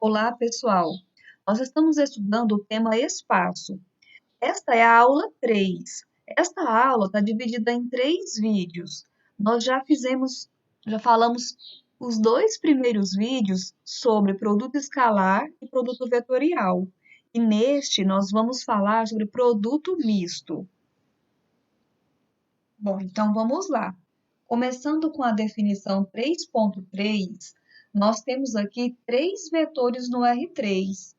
Olá, pessoal. Nós estamos estudando o tema espaço. Esta é a aula 3. Esta aula está dividida em 3 vídeos. Nós já falamos os 2 primeiros vídeos sobre produto escalar e produto vetorial. E neste nós vamos falar sobre produto misto. Bom, então vamos lá. Começando com a definição 3.3, nós temos aqui 3 vetores no R3.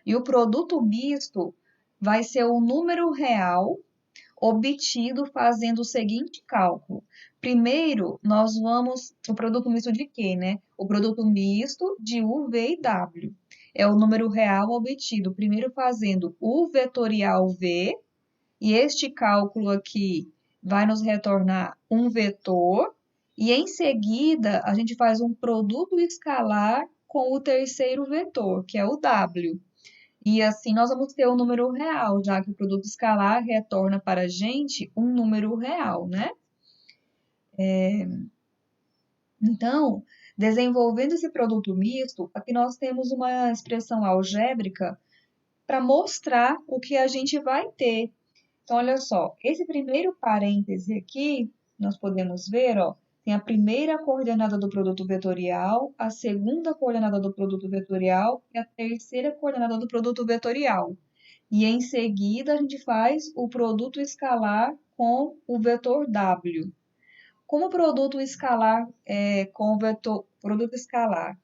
E o produto misto vai ser o número real obtido fazendo o seguinte cálculo. Primeiro, nós vamos. O produto misto de quê, né? O produto misto de U, V e W. É o número real obtido, primeiro fazendo o vetorial V, e este cálculo aqui vai nos retornar um vetor, e em seguida a gente faz um produto escalar com o terceiro vetor, que é o W. E assim nós vamos ter o número real, já que o produto escalar retorna para a gente um número real, né? Então, desenvolvendo esse produto misto, aqui nós temos uma expressão algébrica para mostrar o que a gente vai ter. Então, olha só, esse primeiro parêntese aqui, nós podemos ver, ó, tem a primeira coordenada do produto vetorial, a segunda coordenada do produto vetorial e a terceira coordenada do produto vetorial. E em seguida, a gente faz o produto escalar com o vetor W. Como o produto escalar com o vetor produto escalar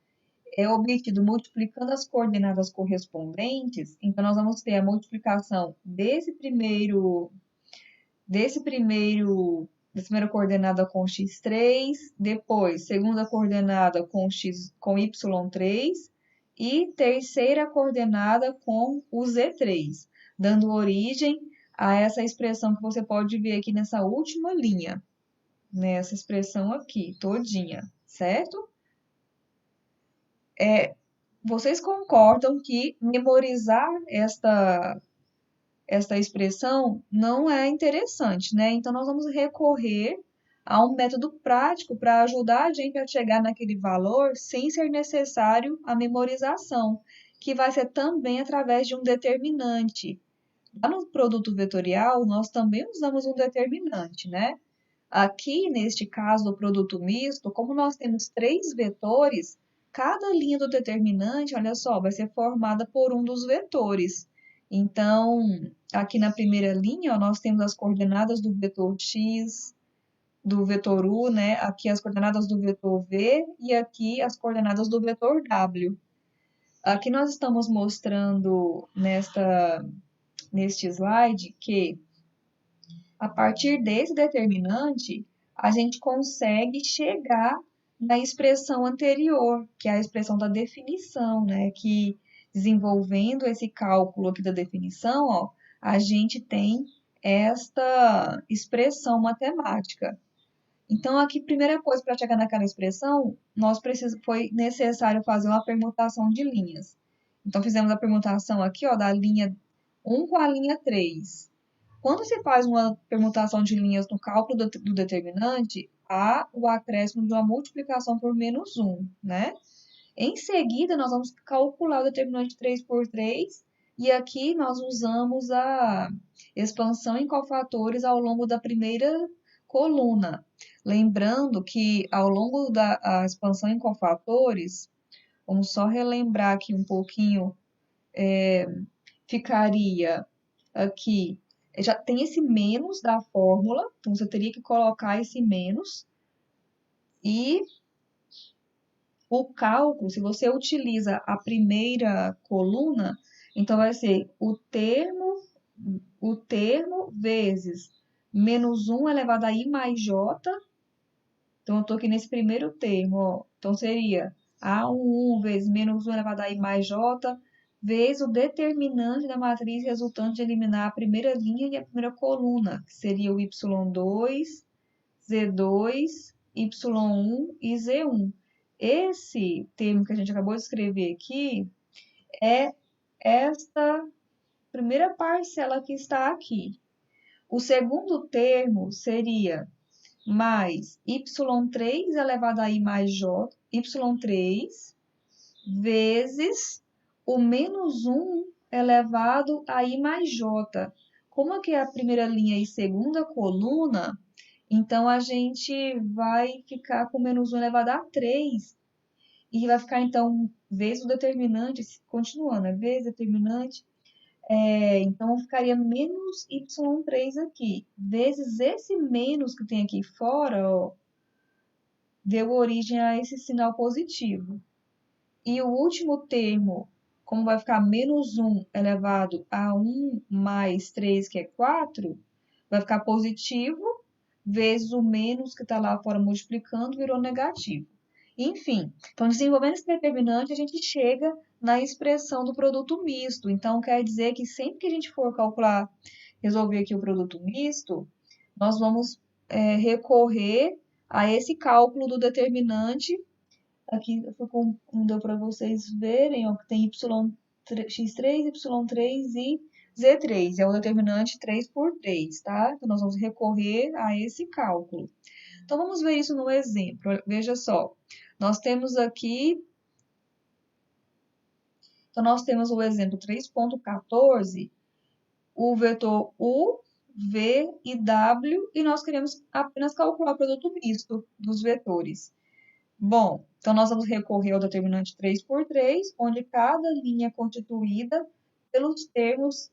é obtido multiplicando as coordenadas correspondentes, então nós vamos ter a multiplicação dessa primeira coordenada com x3, depois segunda coordenada com y3 e terceira coordenada com o z3, dando origem a essa expressão que você pode ver aqui nessa última linha, nessa expressão aqui, todinha, certo? Vocês concordam que memorizar esta expressão não é interessante, né? Então, nós vamos recorrer a um método prático para ajudar a gente a chegar naquele valor sem ser necessário a memorização, que vai ser também através de um determinante. Lá no produto vetorial, nós também usamos um determinante, né? Aqui, neste caso do produto misto, como nós temos 3 vetores, cada linha do determinante, olha só, vai ser formada por um dos vetores. Então, aqui na primeira linha, ó, nós temos as coordenadas do vetor x, do vetor u, né? Aqui as coordenadas do vetor v e aqui as coordenadas do vetor w. Aqui nós estamos mostrando neste slide que a partir desse determinante, a gente consegue chegar na expressão anterior, que é a expressão da definição, né? Que desenvolvendo esse cálculo aqui da definição, ó, a gente tem esta expressão matemática. Então, aqui, primeira coisa, para chegar naquela expressão, foi necessário fazer uma permutação de linhas. Então, fizemos a permutação aqui, ó, da linha 1 com a linha 3. Quando se faz uma permutação de linhas no cálculo do determinante, há o acréscimo de uma multiplicação por -1, né? Em seguida, nós vamos calcular o determinante 3 por 3, e aqui nós usamos a expansão em cofatores ao longo da primeira coluna. Lembrando que ao longo da expansão em cofatores, vamos só relembrar aqui um pouquinho, ficaria aqui, já tem esse menos da fórmula, então você teria que colocar esse menos, e o cálculo, se você utiliza a primeira coluna, então vai ser o termo vezes -1 elevado a i mais j. Então, eu estou aqui nesse primeiro termo, ó. Então, seria A11 vezes -1 elevado a i mais j, vezes o determinante da matriz resultante de eliminar a primeira linha e a primeira coluna, que seria o y2, z2, y1 e z1. Esse termo que a gente acabou de escrever aqui é esta primeira parcela que está aqui. O segundo termo seria mais y3 elevado a i mais j, y3, vezes o menos 1 elevado a I mais J. Como aqui é a primeira linha e segunda coluna, então a gente vai ficar com menos 1 elevado a 3. E vai ficar, então, vezes o determinante, continuando, né? Vezes determinante. Então, ficaria menos y3 aqui, vezes esse menos que tem aqui fora, ó, deu origem a esse sinal positivo. E o último termo, como vai ficar menos 1 elevado a 1 mais 3, que é 4, vai ficar positivo, vezes o menos que está lá fora multiplicando, virou negativo. Enfim, então desenvolvendo esse determinante, a gente chega na expressão do produto misto. Então, quer dizer que sempre que a gente for calcular, resolver aqui o produto misto, nós vamos recorrer a esse cálculo do determinante. Aqui ficou, não deu para vocês verem, ó, que tem x3, y3 e z3. É o determinante 3 por 3, tá? Então, nós vamos recorrer a esse cálculo. Então, vamos ver isso no exemplo. Veja só. Nós temos aqui... Então, nós temos o exemplo 3.14, o vetor U, V e W, e nós queremos apenas calcular o produto misto dos vetores. Bom, então nós vamos recorrer ao determinante 3 por 3, onde cada linha é constituída pelos termos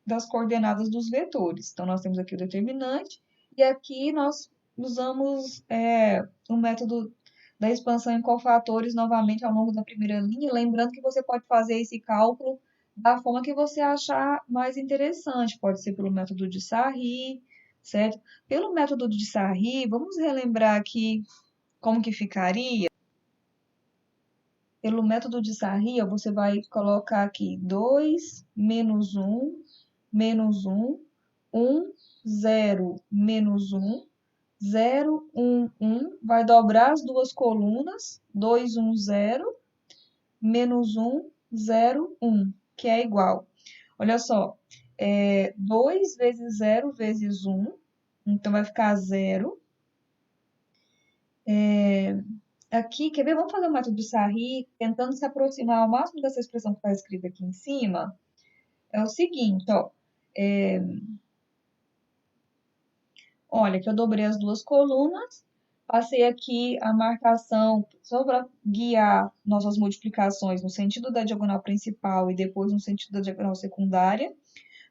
das coordenadas dos vetores. Então, nós temos aqui o determinante, e aqui nós usamos o método da expansão em cofatores novamente ao longo da primeira linha, lembrando que você pode fazer esse cálculo da forma que você achar mais interessante, pode ser pelo método de Sarri, certo? Pelo método de Sarri, vamos relembrar aqui como que ficaria. Pelo método de Sarri, você vai colocar aqui 2 menos 1, menos 1, 1, 0, menos 1, 0, 1, 1. Vai dobrar as duas colunas, 2, 1, 0, menos 1, 0, 1, que é igual. Olha só, 2 vezes 0 vezes 1, então vai ficar 0. Aqui, quer ver? Vamos fazer o método de Sarri, tentando se aproximar ao máximo dessa expressão que está escrita aqui em cima. É o seguinte, ó. Olha, que eu dobrei as duas colunas, passei aqui a marcação só para guiar nossas multiplicações no sentido da diagonal principal e depois no sentido da diagonal secundária.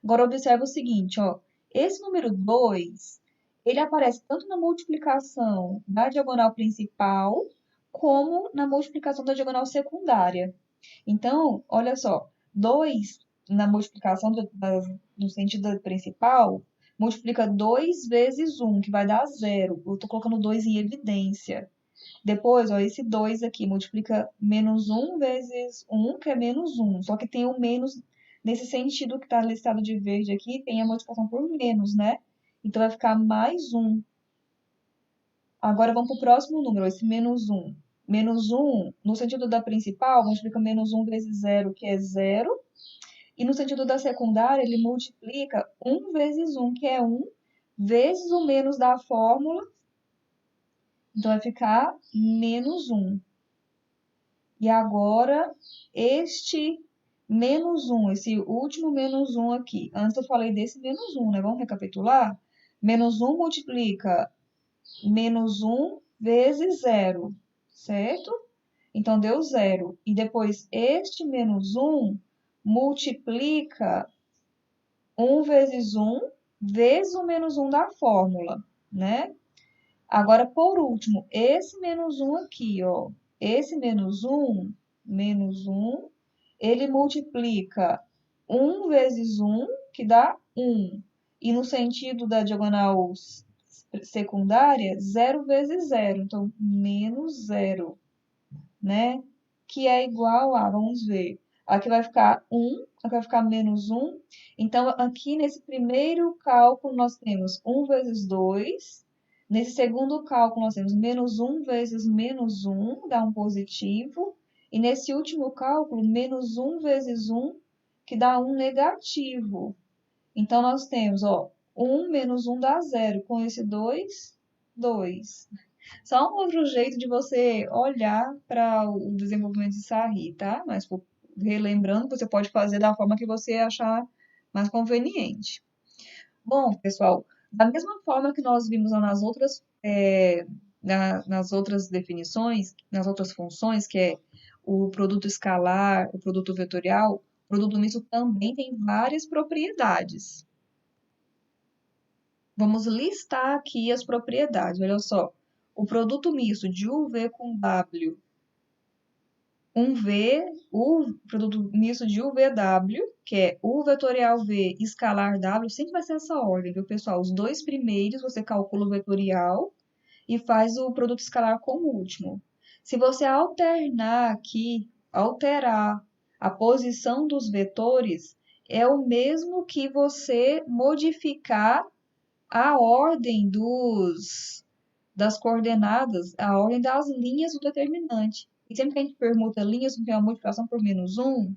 Agora, observa o seguinte, ó. Esse número 2, ele aparece tanto na multiplicação da diagonal principal, como na multiplicação da diagonal secundária. Então, olha só, 2 na multiplicação no sentido principal, multiplica 2 vezes 1, que vai dar 0. Eu estou colocando 2 em evidência. Depois, ó, esse 2 aqui multiplica menos 1 vezes 1, que é menos 1. Só que tem o menos nesse sentido que está listado de verde aqui, tem a multiplicação por menos, né? Então, vai ficar mais 1. Agora, vamos para o próximo número, esse menos 1. Menos 1, no sentido da principal, multiplica menos 1 vezes 0, que é 0. E no sentido da secundária, ele multiplica 1 vezes 1, que é 1, vezes o menos da fórmula. Então, vai ficar menos 1. E agora, este menos 1, esse último menos 1 aqui. Antes eu falei desse menos 1, né? Vamos recapitular? Menos 1 multiplica menos 1 vezes 0, certo? Então, deu 0. E depois, este menos 1 multiplica 1 vezes 1 vezes o menos 1 da fórmula, né? Agora, por último, esse menos 1 aqui, ó. Esse menos 1, ele multiplica 1 vezes 1, que dá 1. E no sentido da diagonal secundária, 0 vezes 0. Então, menos 0, né? Que é igual a, vamos ver, aqui vai ficar 1, aqui vai ficar menos 1. Então, aqui nesse primeiro cálculo, nós temos 1 vezes 2. Nesse segundo cálculo, nós temos menos 1 vezes menos 1, dá um positivo. E nesse último cálculo, menos 1 vezes 1, que dá um negativo. Então, nós temos, ó, 1 menos 1 dá 0. Com esse 2, 2. Só um outro jeito de você olhar para o desenvolvimento de Sarri, tá? Mais relembrando, você pode fazer da forma que você achar mais conveniente. Bom, pessoal, da mesma forma que nós vimos lá nas outras, nas outras definições, nas outras funções, que é o produto escalar, o produto vetorial, o produto misto também tem várias propriedades. Vamos listar aqui as propriedades. Olha só, o produto misto de UV com W, o produto misto de UVW, que é U vetorial V escalar W, sempre vai ser essa ordem, viu, pessoal? Os dois primeiros você calcula o vetorial e faz o produto escalar com o último. Se você alternar aqui, alterar a posição dos vetores, é o mesmo que você modificar a ordem das coordenadas, a ordem das linhas do determinante. E sempre que a gente permuta linhas, não tem uma multiplicação por menos um.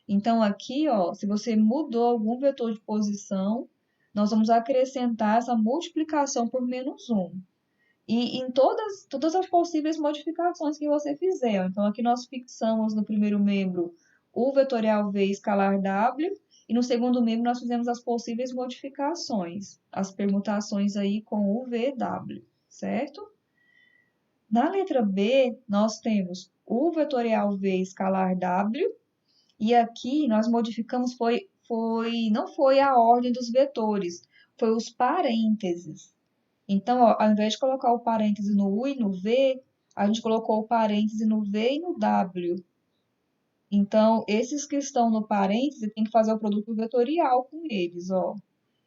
Então, aqui, ó, se você mudou algum vetor de posição, nós vamos acrescentar essa multiplicação por menos um. E em todas as possíveis modificações que você fizer. Então, aqui nós fixamos no primeiro membro o vetorial V escalar W, e no segundo membro nós fizemos as possíveis modificações, as permutações aí com o VW, certo? Na letra B, nós temos o vetorial V escalar W, e aqui nós modificamos, não foi a ordem dos vetores, foi os parênteses. Então, ó, ao invés de colocar o parêntese no U e no V, a gente colocou o parêntese no V e no W. Então, esses que estão no parêntese, tem que fazer o produto vetorial com eles, ó.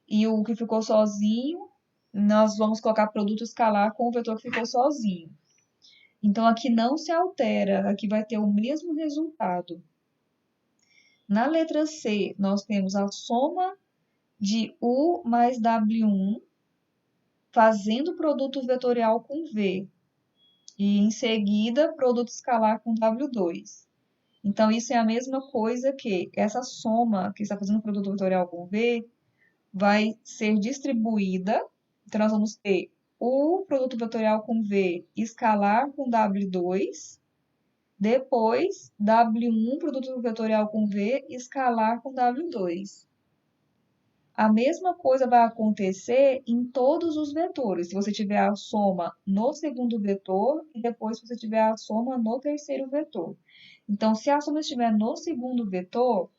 E o que ficou sozinho, nós vamos colocar produto escalar com o vetor que ficou sozinho. Então, aqui não se altera, aqui vai ter o mesmo resultado. Na letra C, nós temos a soma de U mais W1, fazendo o produto vetorial com V. E em seguida, produto escalar com W2. Então, isso é a mesma coisa que essa soma que está fazendo o produto vetorial com V vai ser distribuída. Então, nós vamos ter o produto vetorial com V escalar com W2, depois W1 produto vetorial com V escalar com W2. A mesma coisa vai acontecer em todos os vetores. Se você tiver a soma no segundo vetor e depois se você tiver a soma no terceiro vetor. Então, se a soma estiver no segundo vetor,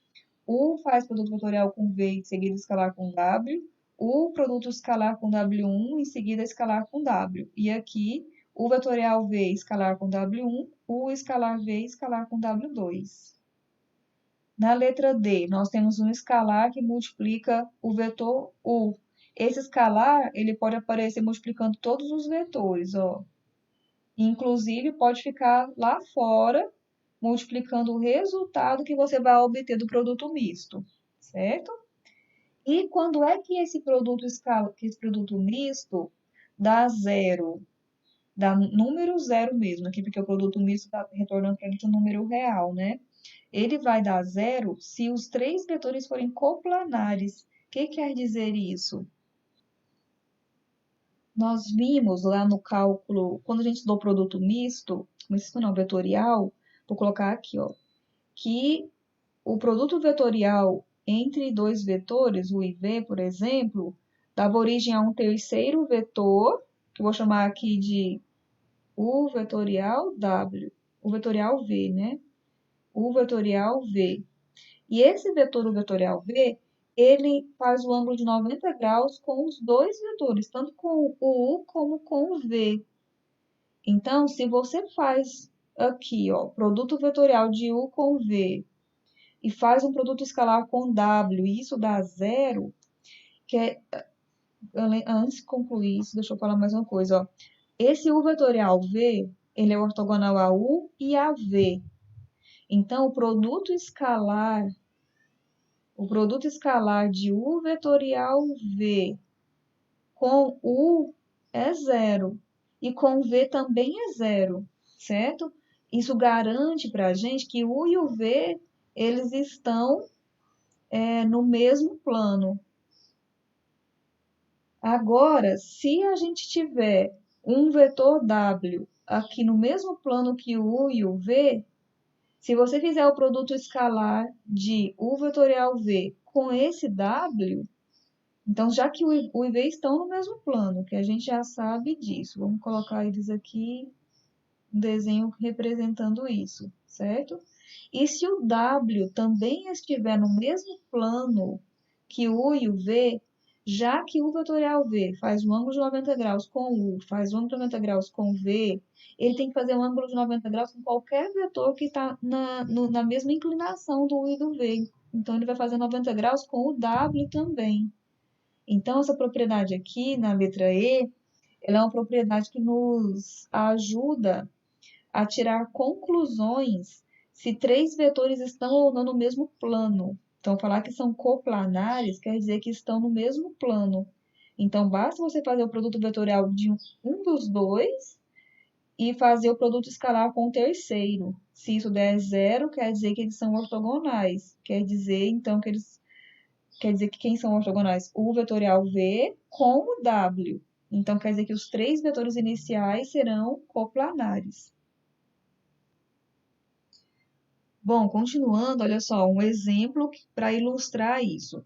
U faz produto vetorial com V em seguida escalar com W, o produto escalar com W1 em seguida escalar com W. E aqui, o vetorial V escalar com W1, o escalar V escalar com W2. Na letra D, nós temos um escalar que multiplica o vetor U. Esse escalar, ele pode aparecer multiplicando todos os vetores, ó. Inclusive, pode ficar lá fora, multiplicando o resultado que você vai obter do produto misto, certo? E quando é que esse produto misto dá zero? Dá número zero mesmo aqui, porque o produto misto está retornando para a gente um número real, né? Ele vai dar zero se os três vetores forem coplanares. O que quer dizer isso? Nós vimos lá no cálculo, quando a gente estudou produto misto não, vetorial, vou colocar aqui, ó, que o produto vetorial entre dois vetores, U e V, por exemplo, dava origem a um terceiro vetor, que eu vou chamar aqui de U vetorial W, o vetorial V, né? U vetorial V. E esse vetor, o vetorial V, ele faz o ângulo de 90 graus com os dois vetores, tanto com o U como com o V. Então, se você faz aqui, ó, produto vetorial de U com V, e faz um produto escalar com W, e isso dá zero, que é, antes de concluir isso, deixa eu falar mais uma coisa, ó. Esse U vetorial V, ele é ortogonal a U e a V. Então, o produto escalar de U vetorial V com U é zero. E com V também é zero, certo? Isso garante para a gente que U e o V, eles estão no mesmo plano. Agora, se a gente tiver um vetor W aqui no mesmo plano que o U e o V, Se você fizer o produto escalar de U vetorial V com esse W, então já que o I V estão no mesmo plano, que a gente já sabe disso, vamos colocar eles aqui, um desenho representando isso, certo? E se o W também estiver no mesmo plano que o U e o V, já que o vetorial V faz um ângulo de 90 graus com U, faz um ângulo de 90 graus com V, ele tem que fazer um ângulo de 90 graus com qualquer vetor que está na mesma inclinação do U e do V. Então, ele vai fazer 90 graus com o W também. Então, essa propriedade aqui, na letra E, ela é uma propriedade que nos ajuda a tirar conclusões se três vetores estão ou não no mesmo plano. Então, falar que são coplanares quer dizer que estão no mesmo plano. Então, basta você fazer o produto vetorial de um dos dois e fazer o produto escalar com o terceiro. Se isso der zero, quer dizer que eles são ortogonais. Quer dizer, então, que quem são ortogonais? O vetorial V com o W. Então, quer dizer que os três vetores iniciais serão coplanares. Bom, continuando, olha só, um exemplo para ilustrar isso.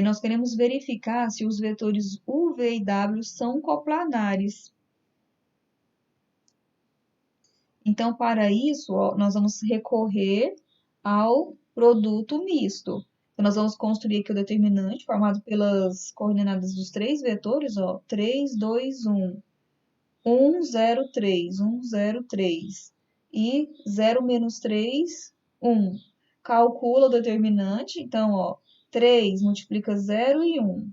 Nós queremos verificar se os vetores U, V e W são coplanares. Então, para isso, ó, nós vamos recorrer ao produto misto. Então, nós vamos construir aqui o determinante formado pelas coordenadas dos três vetores, ó, 3, 2, 1. 1, 0, 3, 1, 0, 3. E 0 menos 3, 1. Calcula o determinante. Então, ó, 3 multiplica 0 e 1.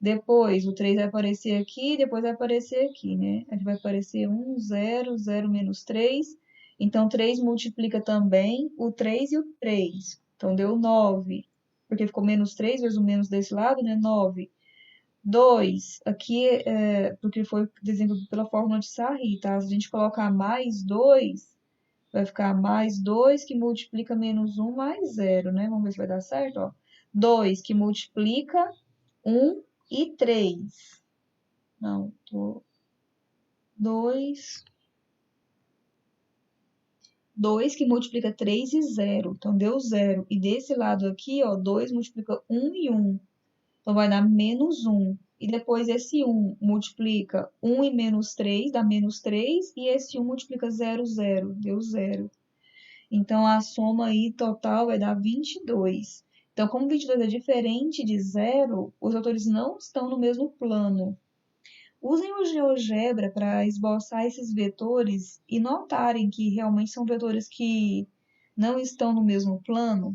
Depois, o 3 vai aparecer aqui, depois vai aparecer aqui, né? Aqui vai aparecer 1, 0, 0 menos 3. Então, 3 multiplica também o 3 e o 3. Então, deu 9. Porque ficou menos 3 vezes o menos desse lado, né? 9. 2, aqui porque foi desenvolvido pela fórmula de Sarri, tá? Se a gente colocar mais 2, vai ficar mais 2 que multiplica menos 1 mais 0, né? Vamos ver se vai dar certo, ó. 2 que multiplica 1 e 3. Não, 2. 2 que multiplica 3 e 0. Então, deu 0. E desse lado aqui, ó, 2 multiplica 1 e 1. Então, vai dar menos 1. E depois esse 1 multiplica 1 e menos 3, dá menos 3. E esse 1 multiplica 0, 0. Deu 0. Então, a soma aí total vai dar 22. Então, como 22 é diferente de 0, os vetores não estão no mesmo plano. Usem o GeoGebra para esboçar esses vetores e notarem que realmente são vetores que não estão no mesmo plano.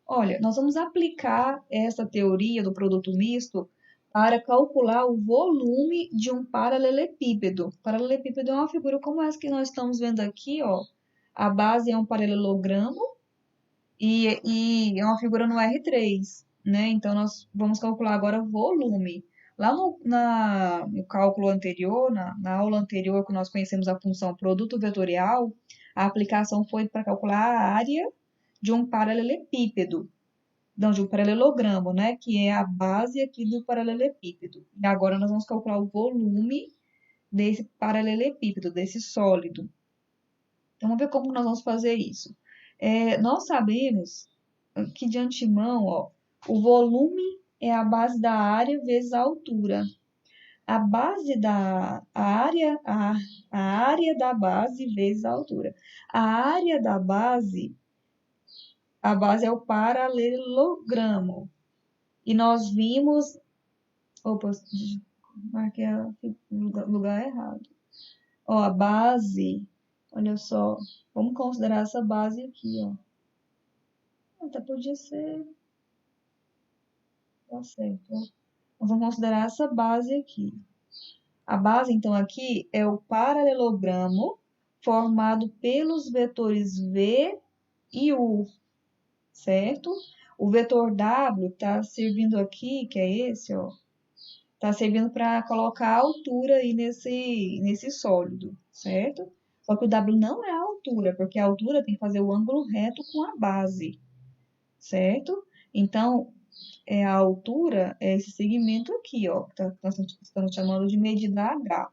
Olha, nós vamos aplicar essa teoria do produto misto para calcular o volume de um paralelepípedo. Paralelepípedo é uma figura como essa que nós estamos vendo aqui, ó. A base é um paralelogramo e é uma figura no R3, né? Então, nós vamos calcular agora o volume. Lá no cálculo anterior, na aula anterior, que nós conhecemos a função produto vetorial, a aplicação foi para calcular a área de um paralelepípedo, não, de um paralelogramo, né? Que é a base aqui do paralelepípedo. E agora nós vamos calcular o volume desse paralelepípedo, desse sólido. Então, vamos ver como nós vamos fazer isso. Nós sabemos que de antemão, ó, o volume é a base da área vezes a altura. A base da a área da base vezes a altura. A base é o paralelogramo. E nós vimos. Opa, marquei o lugar errado. Ó, a base. Olha só. Vamos considerar essa base aqui, ó. Até podia ser. Tá certo. Nós vamos considerar essa base aqui. A base, então, aqui é o paralelogramo formado pelos vetores V e U, certo? O vetor W está servindo aqui, que é esse, ó. Está servindo para colocar a altura aí nesse sólido, certo? Só que o W não é a altura, porque a altura tem que fazer o ângulo reto com a base, certo? Então, a altura é esse segmento aqui, ó, que nós estamos chamando de medida H.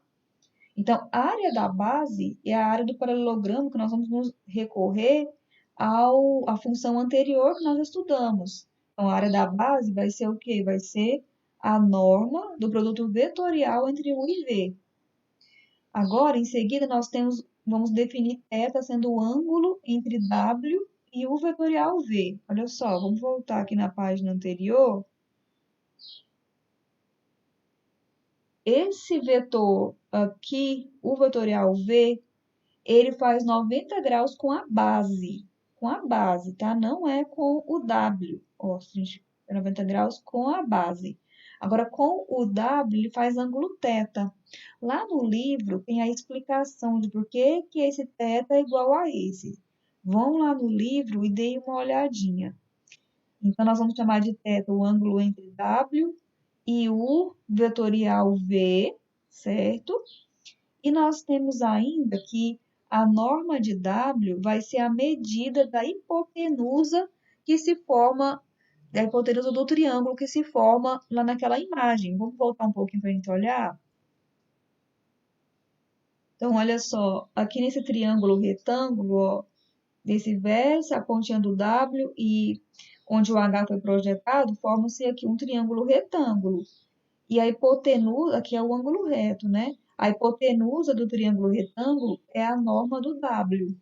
Então, a área da base é a área do paralelogramo que nós vamos nos recorrer à função anterior que nós estudamos. Então, a área da base vai ser o quê? Vai ser a norma do produto vetorial entre U e V. Agora, em seguida, vamos definir θ sendo o ângulo entre W e U vetorial V. Olha só, vamos voltar aqui na página anterior. Esse vetor aqui, U vetorial V, ele faz 90 graus com a base, tá? Não é com o W. Ó, 90 graus com a base. Agora, com o W, ele faz ângulo θ. Lá no livro tem a explicação de por que que esse θ é igual a esse. Vão lá no livro e deem uma olhadinha. Então, nós vamos chamar de θ o ângulo entre W e U vetorial V, certo? E nós temos ainda que a norma de W vai ser a medida da hipotenusa que se forma, da hipotenusa do triângulo que se forma lá naquela imagem. Vamos voltar um pouquinho para a gente olhar? Então, olha só, aqui nesse triângulo retângulo, ó, desse vértice, a pontinha do W e onde o H foi projetado, forma-se aqui um triângulo retângulo. E a hipotenusa, aqui é o ângulo reto, né? A hipotenusa do triângulo retângulo é a norma do W.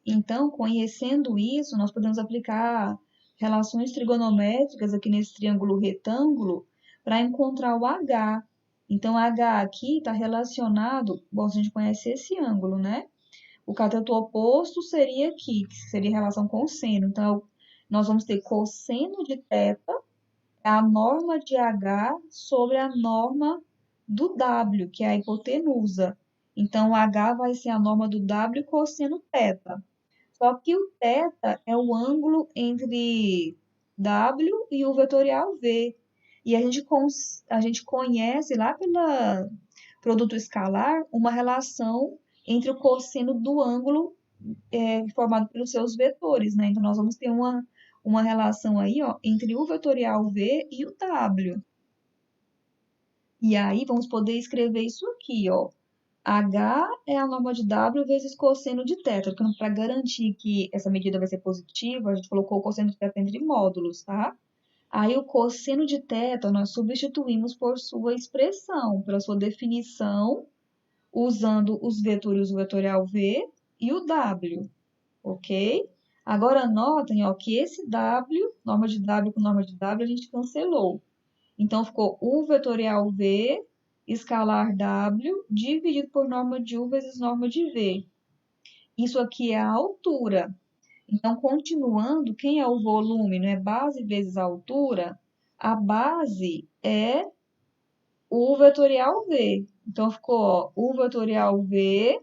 Então, conhecendo isso, nós podemos aplicar relações trigonométricas aqui nesse triângulo retângulo para encontrar o H. Então, H aqui está relacionado, bom, a gente conhece esse ângulo, né? O cateto oposto seria aqui, que seria em relação com o seno. Então, nós vamos ter cosseno de θ, é a norma de H sobre a norma do W, que é a hipotenusa. Então, o H vai ser a norma do W cosseno θ. Só que o θ é o ângulo entre W e o vetorial V. E a gente conhece lá pelo produto escalar uma relação entre o cosseno do ângulo formado pelos seus vetores, né? Então, nós vamos ter uma relação aí, ó, entre o vetorial V e o W. E aí, vamos poder escrever isso aqui, ó. H é a norma de W vezes cosseno de θ. Para garantir que essa medida vai ser positiva, a gente colocou o cosseno de θ entre módulos, tá? Aí, o cosseno de θ nós substituímos por sua expressão, pela sua definição, usando os vetores, o vetorial V e o W, ok? Agora, notem, ó, que esse W, norma de W com norma de W, a gente cancelou. Então, ficou U vetorial V, escalar W, dividido por norma de U vezes norma de V. Isso aqui é a altura. Então, continuando, quem é o volume? Não é base vezes a altura? A base é U vetorial V. Então, ficou, ó, U vetorial V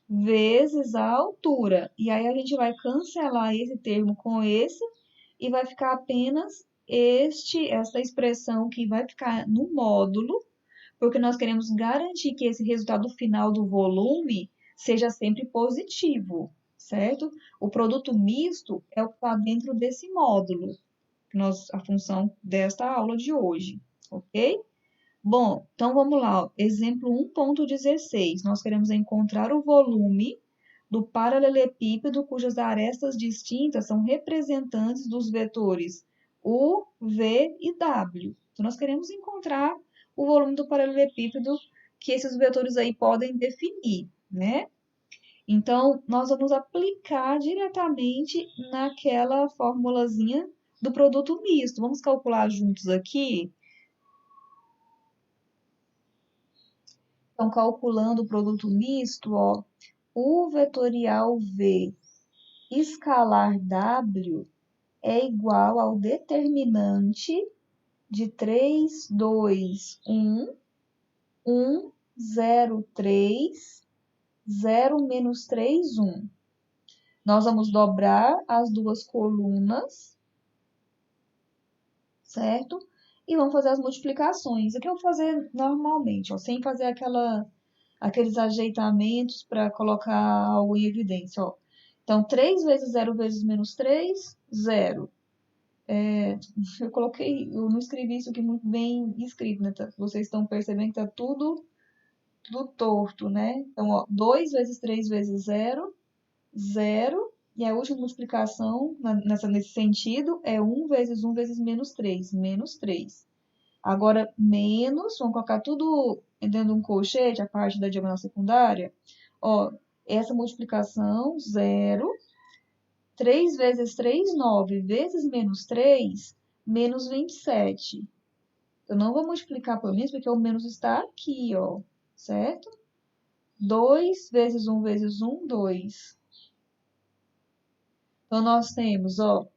vezes a altura. E aí, a gente vai cancelar esse termo com esse e vai ficar apenas essa expressão que vai ficar no módulo, porque nós queremos garantir que esse resultado final do volume seja sempre positivo, certo? O produto misto é o que está dentro desse módulo, a função desta aula de hoje, ok? Bom, então vamos lá, ó. Exemplo 1.16. Nós queremos encontrar o volume do paralelepípedo cujas arestas distintas são representantes dos vetores U, V e W. Então, nós queremos encontrar o volume do paralelepípedo que esses vetores aí podem definir, né? Então, nós vamos aplicar diretamente naquela formulazinha do produto misto. Vamos calcular juntos aqui. Então, calculando o produto misto, ó, U vetorial V escalar W é igual ao determinante de 3, 2, 1, 1, 0, 3, 0, menos 3, 1. Nós vamos dobrar as duas colunas, certo? E vamos fazer as multiplicações. Aqui eu vou fazer normalmente, ó, sem fazer aqueles ajeitamentos para colocar algo em evidência, ó. Então, 3 vezes 0 vezes menos 3, 0. Eu não escrevi isso aqui muito bem escrito, né? Vocês estão percebendo que tá tudo torto, né? Então, ó, 2 vezes 3 vezes zero, zero. E a última multiplicação, nesse sentido, é um vezes um vezes menos 3. Agora, menos, vamos colocar tudo dentro de um colchete, a parte da diagonal secundária. Ó, essa multiplicação, zero. 3 vezes 3 9 vezes menos 3 menos 27. Eu não vou multiplicar por menos, porque o menos está aqui, ó, certo? 2 vezes um 2. Então, nós temos, ó,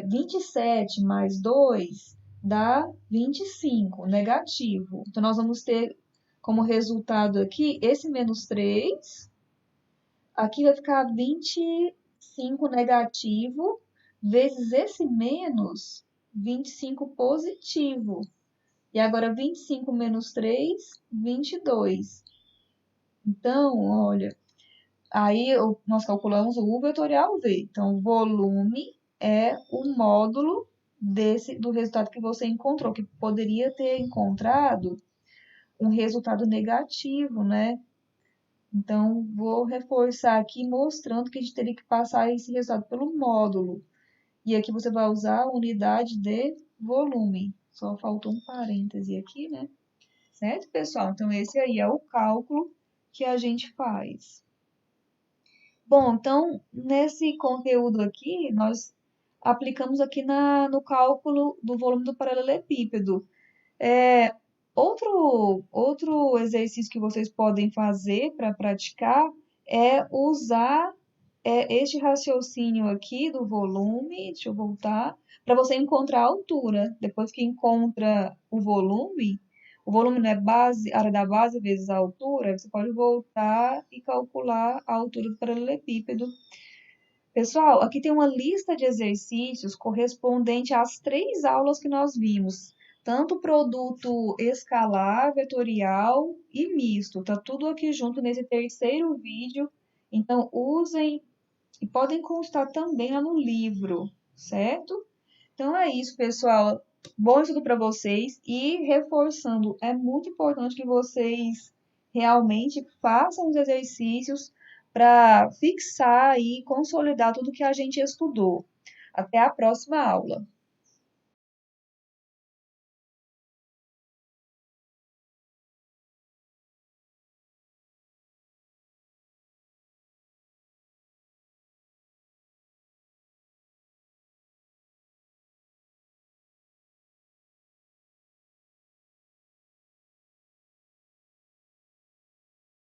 27 mais 2 dá 25, negativo. Então, nós vamos ter como resultado aqui esse menos 3. Aqui vai ficar 25 negativo, vezes esse menos 25 positivo. E agora 25 menos 3, 22. Então, olha, aí nós calculamos o U vetorial V. Então, o volume é o módulo do resultado que você encontrou, que poderia ter encontrado um resultado negativo, né? Então, vou reforçar aqui mostrando que a gente teria que passar esse resultado pelo módulo. E aqui você vai usar a unidade de volume. Só faltou um parêntese aqui, né? Certo, pessoal? Então, esse aí é o cálculo que a gente faz. Bom, então, nesse conteúdo aqui, nós aplicamos aqui no cálculo do volume do paralelepípedo. É, outro exercício que vocês podem fazer para praticar é usar este raciocínio aqui do volume, deixa eu voltar, para você encontrar a altura. Depois que encontra o volume não é base, área da base vezes a altura, você pode voltar e calcular a altura do paralelepípedo. Pessoal, aqui tem uma lista de exercícios correspondente às 3 aulas que nós vimos. Tanto produto escalar, vetorial e misto. Tá tudo aqui junto nesse terceiro vídeo. Então, usem e podem constar também lá no livro, certo? Então é isso, pessoal. Bom estudo para vocês e reforçando, é muito importante que vocês realmente façam os exercícios para fixar e consolidar tudo que a gente estudou. Até a próxima aula.